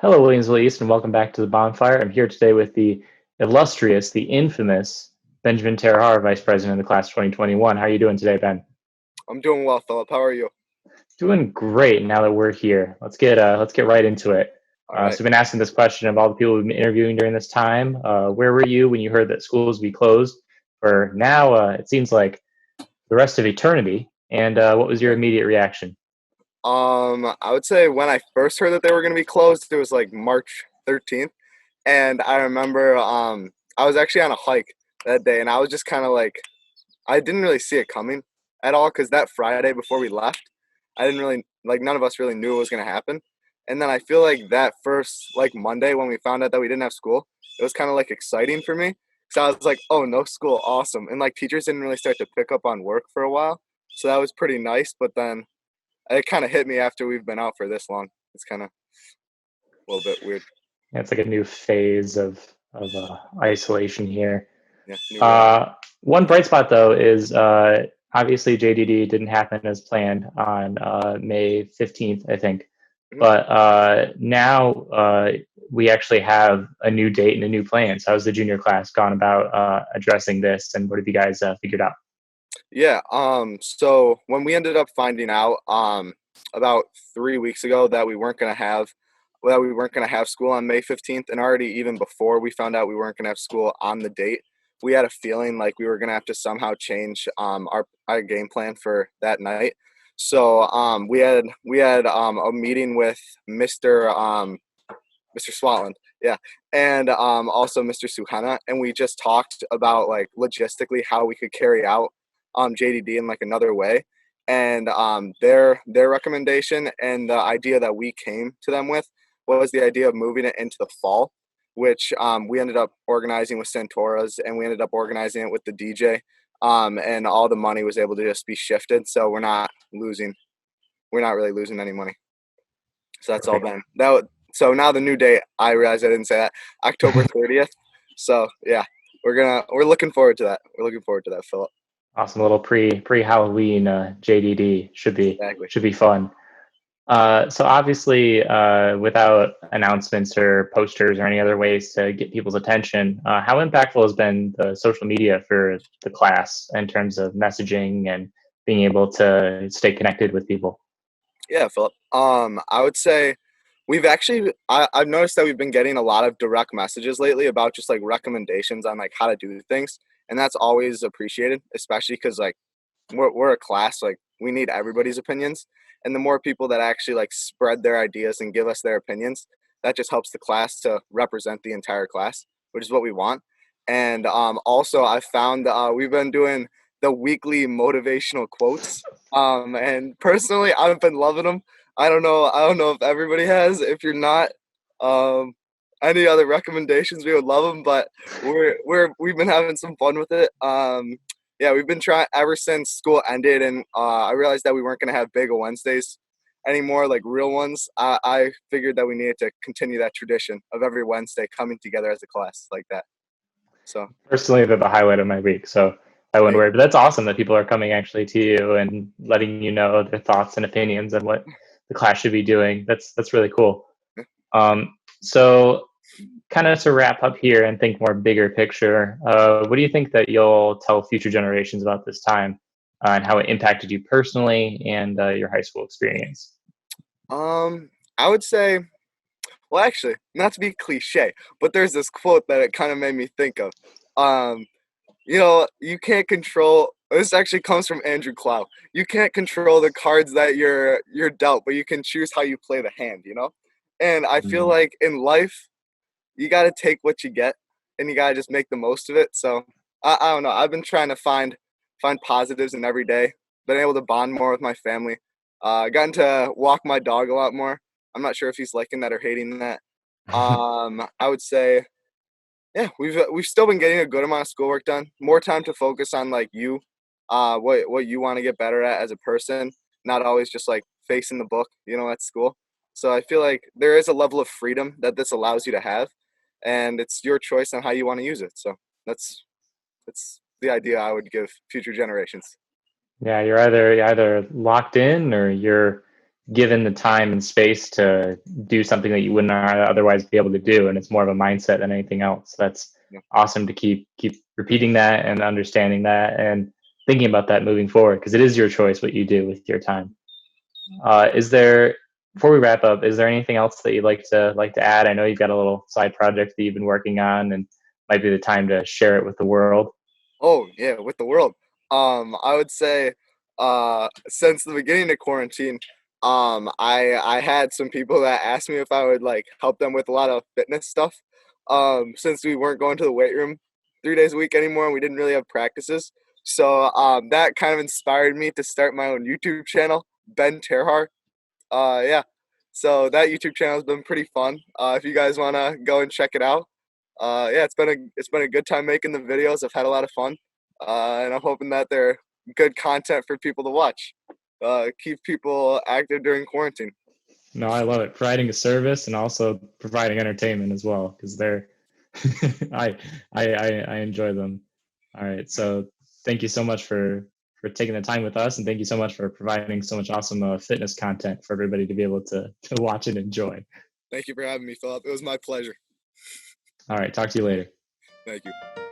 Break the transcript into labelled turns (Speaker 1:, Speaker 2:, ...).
Speaker 1: Hello, Williamsville East, and welcome back to the Bonfire. I'm here today with the illustrious, the infamous Benjamin Terhaar, Vice President of the Class 2021. How are you doing today, Ben?
Speaker 2: I'm doing well, Philip. How are you?
Speaker 1: Doing great. Now that we're here, let's get right into it.
Speaker 2: All right.
Speaker 1: So, we've been asking this question of all the people we've been interviewing during this time. Where were you when you heard that schools would be closed for now? It seems like the rest of eternity. And what was your immediate reaction?
Speaker 2: I would say when I first heard that they were going to be closed, it was like March 13th, and I remember I was actually on a hike that day, and I was just kind of like I didn't really see it coming at all because that Friday before we left, I didn't really like none of us really knew what was going to happen, and then I feel like that first like Monday when we found out that we didn't have school, it was kind of like exciting for me because I was like, oh, no school, awesome, and like teachers didn't really start to pick up on work for a while, so that was pretty nice, but then it kind of hit me after we've been out for this long. It's kind of a little bit weird.
Speaker 1: Yeah, it's like a new phase of isolation here.
Speaker 2: Yeah, new reality.
Speaker 1: Uh, One bright spot though is obviously JDD didn't happen as planned on May 15th, I think.
Speaker 2: Mhm.
Speaker 1: But now we actually have a new date and a new plan. So how's the junior class gone about addressing this, and what have you guys figured out?
Speaker 2: Yeah. So when we ended up finding out, about 3 weeks ago that we weren't gonna have school on May 15th, and already even before we found out we weren't gonna have school on the date, we had a feeling like we were gonna have to somehow change our game plan for that night. So we had a meeting with Mr. Swatland, yeah, and also Mr. Suhana, and we just talked about like logistically how we could carry out JDD in like another way, and their recommendation and the idea that we came to them with was the idea of moving it into the fall, which we ended up organizing with Santora's, and we ended up organizing it with the DJ, and all the money was able to just be shifted, so we're not really losing any money. So that's all
Speaker 1: Perfect.
Speaker 2: been that. So now the new date, I realized I didn't say that, October 30th. So yeah, we're looking forward to that. We're looking forward to that, Philip.
Speaker 1: Awesome little pre Halloween JDD
Speaker 2: Exactly.
Speaker 1: should be fun. So obviously, without announcements or posters or any other ways to get people's attention, how impactful has been the social media for the class in terms of messaging and being able to stay connected with people?
Speaker 2: Yeah, Philip. I would say I've noticed that we've been getting a lot of direct messages lately about just like recommendations on like how to do things, and that's always appreciated, especially because like we're a class, like we need everybody's opinions, and the more people that actually like spread their ideas and give us their opinions, that just helps the class to represent the entire class, which is what we want. And also I found we've been doing the weekly motivational quotes, and personally I've been loving them. I don't know if everybody has. If you're not, um any other recommendations, we would love them, but we've been having some fun with it. Yeah, we've been trying ever since school ended, and I realized that we weren't going to have bagel Wednesdays anymore, like real ones. I figured that we needed to continue that tradition of every Wednesday coming together as a class like that. So,
Speaker 1: Personally, they're the highlight of my week, so I wouldn't
Speaker 2: hey,
Speaker 1: worry. But that's awesome that people are coming actually to you and letting you know their thoughts and opinions on what the class should be doing. That's really cool. So kind of to wrap up here and think more bigger picture, what do you think that you'll tell future generations about this time and how it impacted you personally and your high school experience?
Speaker 2: I would say, well, actually, not to be cliche, but there's this quote that it kind of made me think of. Um, you can't control. This actually comes from Andrew Clow. You can't control the cards that you're dealt, but you can choose how you play the hand. And I feel
Speaker 1: Mhm.
Speaker 2: like in life, you got to take what you get, and you got to just make the most of it. So I don't know. I've been trying to find positives in every day. Been able to bond more with my family. Gotten to walk my dog a lot more. I'm not sure if he's liking that or hating that. I would say, yeah, we've still been getting a good amount of schoolwork done. More time to focus on like what you want to get better at as a person. Not always just like facing the book, at school. So I feel like there is a level of freedom that this allows you to have, and it's your choice on how you want to use it. So that's the idea I would give future generations.
Speaker 1: Yeah, you're either locked in or you're given the time and space to do something that you wouldn't otherwise be able to do, and it's more of a mindset than anything else. That's awesome to keep repeating that and understanding that and thinking about that moving forward, because it is your choice what you do with your time. Is there, before we wrap up, is there anything else that you'd like to add? I know you've got a little side project that you've been working on, and might be the time to share it with the world.
Speaker 2: Oh yeah, with the world. I would say, since the beginning of quarantine, I had some people that asked me if I would like help them with a lot of fitness stuff. Since we weren't going to the weight room 3 days a week anymore, and we didn't really have practices. So that kind of inspired me to start my own YouTube channel, Ben Terhaar. Yeah. So that YouTube channel has been pretty fun. If you guys want to go and check it out, yeah, it's been a good time making the videos. I've had a lot of fun, and I'm hoping that they're good content for people to watch. Keep people active during quarantine.
Speaker 1: No, I love it. Providing a service and also providing entertainment as well, because they're I enjoy them. All right, so thank you so much for taking the time with us, and thank you so much for providing so much awesome fitness content for everybody to be able to watch and enjoy.
Speaker 2: Thank you for having me, Philip. It was my pleasure.
Speaker 1: All right, talk to you later.
Speaker 2: Thank you.